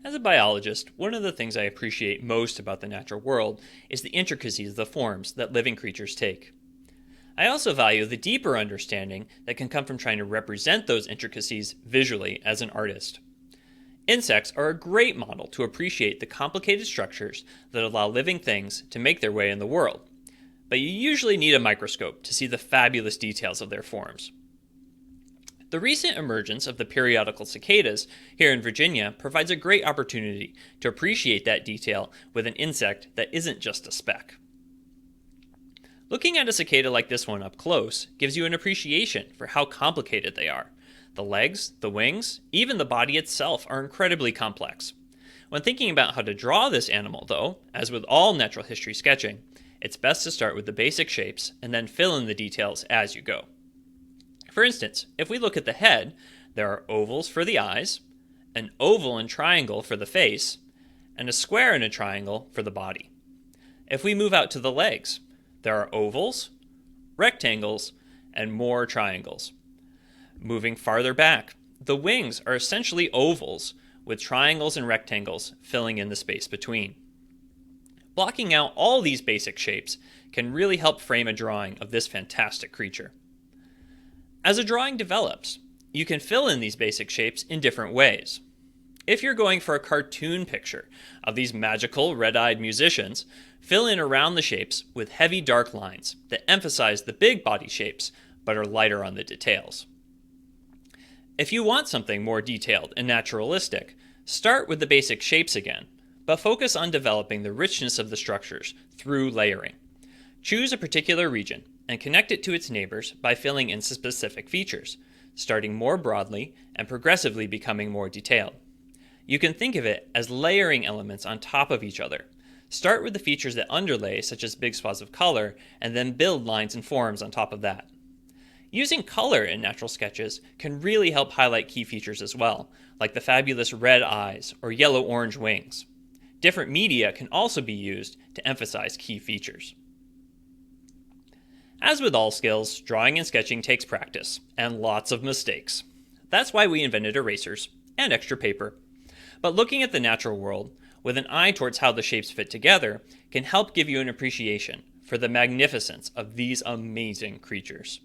As a biologist, one of the things I appreciate most about the natural world is the intricacies of the forms that living creatures take. I also value the deeper understanding that can come from trying to represent those intricacies visually as an artist. Insects are a great model to appreciate the complicated structures that allow living things to make their way in the world, but you usually need a microscope to see the fabulous details of their forms. The recent emergence of the periodical cicadas here in Virginia provides a great opportunity to appreciate that detail with an insect that isn't just a speck. Looking at a cicada like this one up close gives you an appreciation for how complicated they are. The legs, the wings, even the body itself are incredibly complex. When thinking about how to draw this animal, though, as with all natural history sketching, it's best to start with the basic shapes and then fill in the details as you go. For instance, if we look at the head, there are ovals for the eyes, an oval and triangle for the face, and a square and a triangle for the body. If we move out to the legs, there are ovals, rectangles, and more triangles. Moving farther back, the wings are essentially ovals with triangles and rectangles filling in the space between. Blocking out all these basic shapes can really help frame a drawing of this fantastic creature. As a drawing develops, you can fill in these basic shapes in different ways. If you're going for a cartoon picture of these magical red-eyed musicians, fill in around the shapes with heavy dark lines that emphasize the big body shapes but are lighter on the details. If you want something more detailed and naturalistic, start with the basic shapes again, but focus on developing the richness of the structures through layering. Choose a particular region and connect it to its neighbors by filling in specific features, starting more broadly and progressively becoming more detailed. You can think of it as layering elements on top of each other. Start with the features that underlay, such as big swaths of color, and then build lines and forms on top of that. Using color in natural sketches can really help highlight key features as well, like the fabulous red eyes or yellow-orange wings. Different media can also be used to emphasize key features. As with all skills, drawing and sketching takes practice, and lots of mistakes. That's why we invented erasers and extra paper. But looking at the natural world, with an eye towards how the shapes fit together, can help give you an appreciation for the magnificence of these amazing creatures.